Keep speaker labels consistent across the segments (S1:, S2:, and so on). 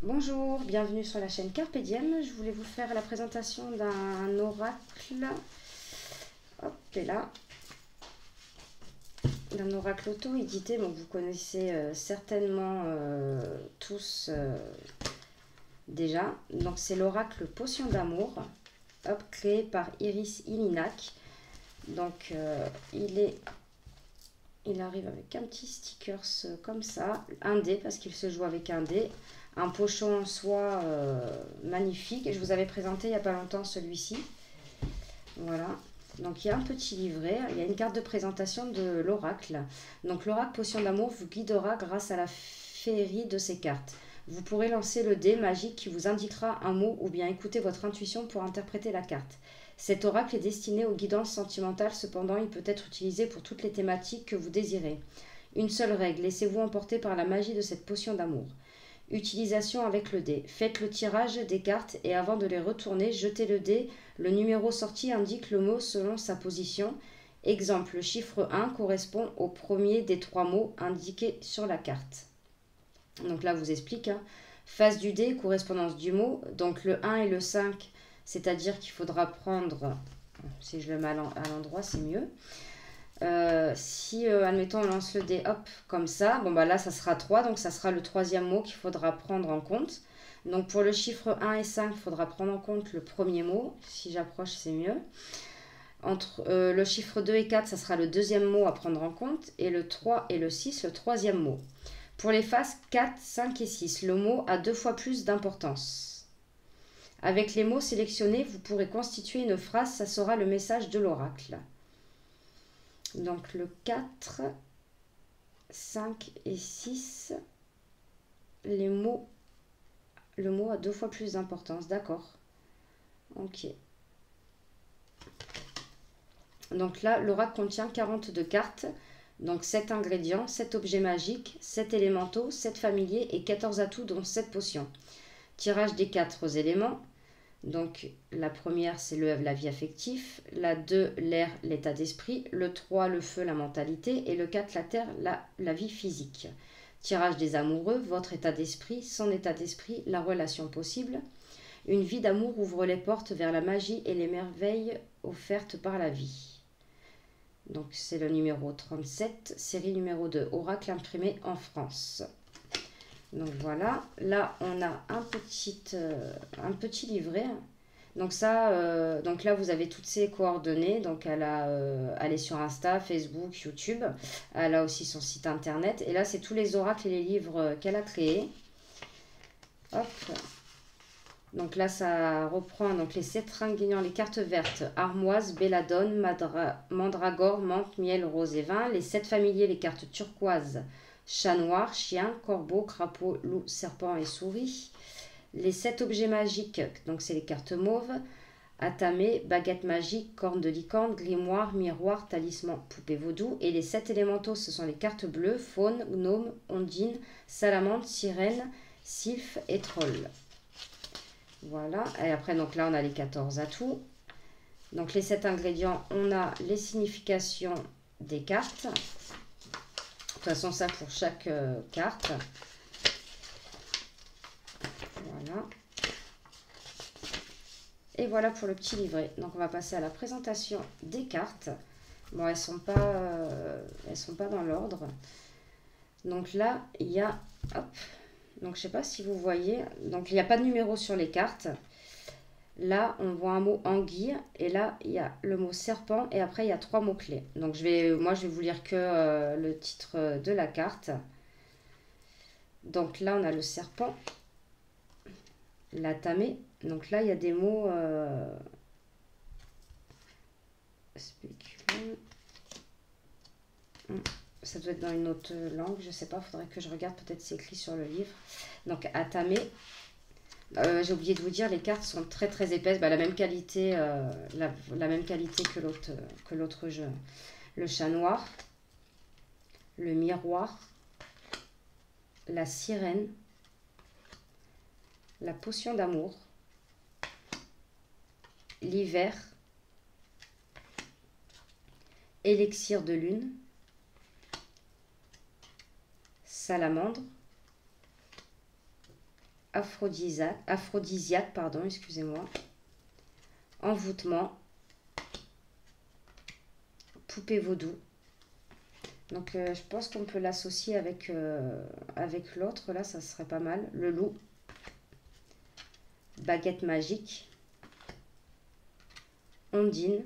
S1: Bonjour, bienvenue sur la chaîne Carpe Diem. Je voulais vous faire la présentation d'un oracle. Hop, et là. D'un oracle auto-édité. Bon, vous connaissez certainement tous déjà. Donc, c'est l'oracle Potion d'amour. Hop, créé par Iris Illinak. Donc, il arrive avec un petit sticker comme ça. Un dé, parce qu'il se joue avec un dé. Un pochon en soie magnifique. Je vous avais présenté il n'y a pas longtemps celui-ci. Voilà. Donc il y a un petit livret. Il y a une carte de présentation de l'oracle. Donc l'oracle Potion d'amour vous guidera grâce à la féerie de ces cartes. Vous pourrez lancer le dé magique qui vous indiquera un mot ou bien écouter votre intuition pour interpréter la carte. Cet oracle est destiné aux guidances sentimentales, cependant il peut être utilisé pour toutes les thématiques que vous désirez. Une seule règle, laissez-vous emporter par la magie de cette potion d'amour. Utilisation avec le dé. Faites le tirage des cartes et avant de les retourner, jetez le dé. Le numéro sorti indique le mot selon sa position. Exemple, le chiffre 1 correspond au premier des 3 mots indiqués sur la carte. Donc là, vous explique. Face du dé, correspondance du mot. Donc le 1 et le 5, c'est-à-dire qu'il faudra prendre, si je le mets à l'endroit, c'est mieux. Si, admettons, on lance le dé, hop, comme ça, bon, bah là, ça sera 3, donc ça sera le troisième mot qu'il faudra prendre en compte. Donc, pour le chiffre 1 et 5, il faudra prendre en compte le premier mot. Si j'approche, c'est mieux. Entre le chiffre 2 et 4, ça sera le deuxième mot à prendre en compte. Et le 3 et le 6, le troisième mot. Pour les faces 4, 5 et 6, le mot a 2 fois plus d'importance. Avec les mots sélectionnés, vous pourrez constituer une phrase, ça sera le message de l'oracle. Donc le 4, 5 et 6, le mot a 2 fois plus d'importance, d'accord. Ok. Donc là, l'oracle contient 42 cartes, donc 7 ingrédients, 7 objets magiques, 7 élémentaux, 7 familiers et 14 atouts dont 7 potions. Tirage des 4 éléments. Donc la première, c'est la vie affective, la 2, l'air, l'état d'esprit, le 3, le feu, la mentalité, et le 4, la terre, la vie physique. Tirage des amoureux, votre état d'esprit, son état d'esprit, la relation possible. Une vie d'amour ouvre les portes vers la magie et les merveilles offertes par la vie. Donc c'est le numéro 37, série numéro 2, oracle imprimé en France. Donc voilà, là on a un petit livret. Donc ça, donc là vous avez toutes ses coordonnées. Donc elle est sur Insta, Facebook, YouTube. Elle a aussi son site internet. Et là c'est tous les oracles et les livres qu'elle a créés. Hop. Donc là ça reprend donc les 7 ingrédients, les cartes vertes, armoise, belladone, mandragore, menthe, miel, rose et vin. Les 7 familiers, les cartes turquoise, chat noir, chien, corbeau, crapaud, loup, serpent et souris. Les 7 objets magiques, donc c'est les cartes mauves, atamé, baguette magique, corne de licorne, grimoire, miroir, talisman, poupée vaudou. Et les 7 élémentaux, ce sont les cartes bleues, faune, gnome, ondine, salamandre, sirène, sylphe et troll. Voilà, et après donc là on a les 14 atouts. Donc les 7 ingrédients, on a les significations des cartes. De toute façon, ça pour chaque carte. Voilà. Et voilà pour le petit livret. Donc on va passer à la présentation des cartes. Bon, elles sont pas dans l'ordre. Donc là, il y a... Hop. Donc je sais pas si vous voyez. Donc il n'y a pas de numéro sur les cartes. Là, on voit un mot anguille. Et là, il y a le mot serpent. Et après, il y a 3 mots-clés. Donc moi, je vais vous lire que le titre de la carte. Donc là, on a le serpent. La tamée. Donc là, il y a des mots spéculum. Ça doit être dans une autre langue, je sais pas, faudrait que je regarde, peut-être c'est écrit sur le livre. Donc atamé. J'ai oublié de vous dire, les cartes sont très très épaisses, la même qualité, la même qualité que l'autre jeu. Le chat noir, le miroir, la sirène, la potion d'amour, l'hiver, élixir de lune, salamandre, aphrodisiaque, pardon, excusez-moi. Envoûtement. Poupée vaudou. Donc je pense qu'on peut l'associer avec, avec l'autre, là ça serait pas mal. Le loup. Baguette magique. Ondine.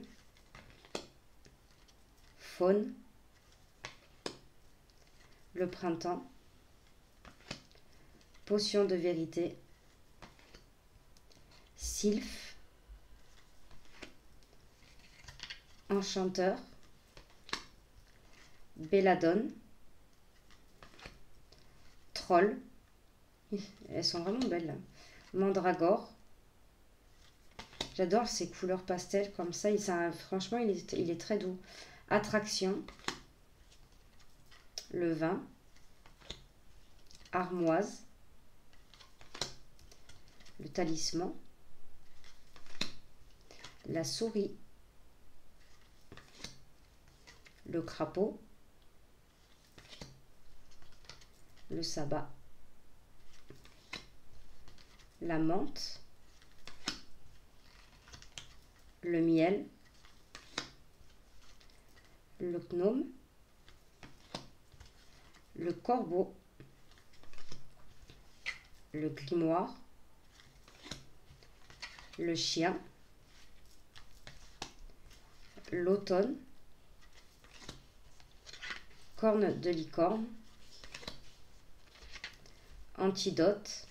S1: Faune. Le printemps. Potion de vérité. Sylphe. Enchanteur. Belladone. Troll. Elles sont vraiment belles là. Mandragore. J'adore ces couleurs pastel comme ça. Franchement, il est très doux. Attraction. Le vin. Armoise. Le talisman. La souris. Le crapaud. Le sabbat. La menthe. Le miel. Le gnome. Le corbeau. Le grimoire. Le chien. L'automne. Corne de licorne. Antidote.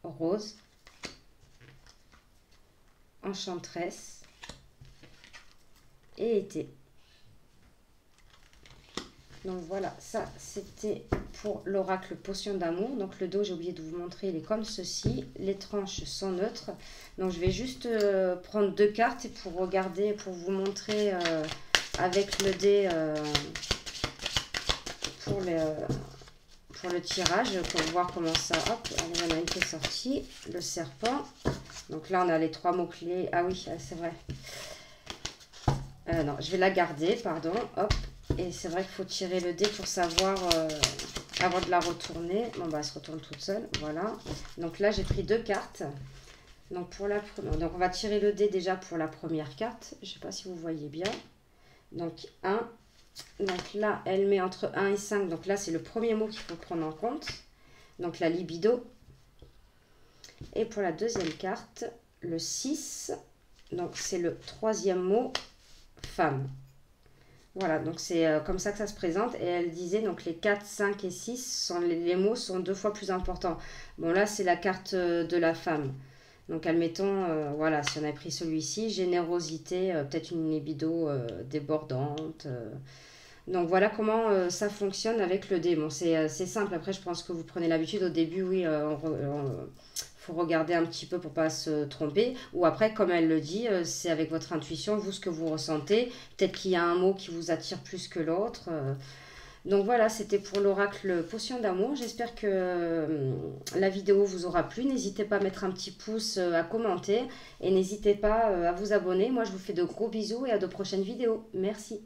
S1: Rose. Enchanteresse. Et été. Donc voilà, ça c'était pour l'oracle potion d'amour. Donc le dos, j'ai oublié de vous montrer, il est comme ceci. Les tranches sont neutres. Donc je vais juste prendre 2 cartes pour regarder, pour vous montrer avec le dé pour le tirage, pour voir comment ça... Hop, allez, on a une qui est sortie. Le serpent. Donc là, on a les 3 mots-clés. Ah oui, c'est vrai. Non, je vais la garder, pardon. Hop. Et c'est vrai qu'il faut tirer le dé pour savoir, avant de la retourner. Bon, bah, elle se retourne toute seule. Voilà. Donc là, j'ai pris 2 cartes. Donc, donc, on va tirer le dé déjà pour la première carte. Je ne sais pas si vous voyez bien. Donc, 1. Donc là, elle met entre 1 et 5. Donc là, c'est le premier mot qu'il faut prendre en compte. Donc la libido. Et pour la deuxième carte, le 6. Donc c'est le 3e mot, femme. Voilà, donc c'est comme ça que ça se présente. Et elle disait, donc les 4, 5 et 6, les mots sont 2 fois plus importants. Bon, là, c'est la carte de la femme. Donc, admettons, voilà, si on a pris celui-ci, générosité, peut-être une libido débordante. Donc, voilà comment ça fonctionne avec le dé. Bon, c'est simple. Après, je pense que vous prenez l'habitude. Au début, oui, faut regarder un petit peu pour pas se tromper. Ou après, comme elle le dit, c'est avec votre intuition, vous, ce que vous ressentez. Peut-être qu'il y a un mot qui vous attire plus que l'autre. Donc voilà, c'était pour l'oracle potion d'amour. J'espère que la vidéo vous aura plu. N'hésitez pas à mettre un petit pouce, à commenter. Et n'hésitez pas à vous abonner. Moi, je vous fais de gros bisous et à de prochaines vidéos. Merci.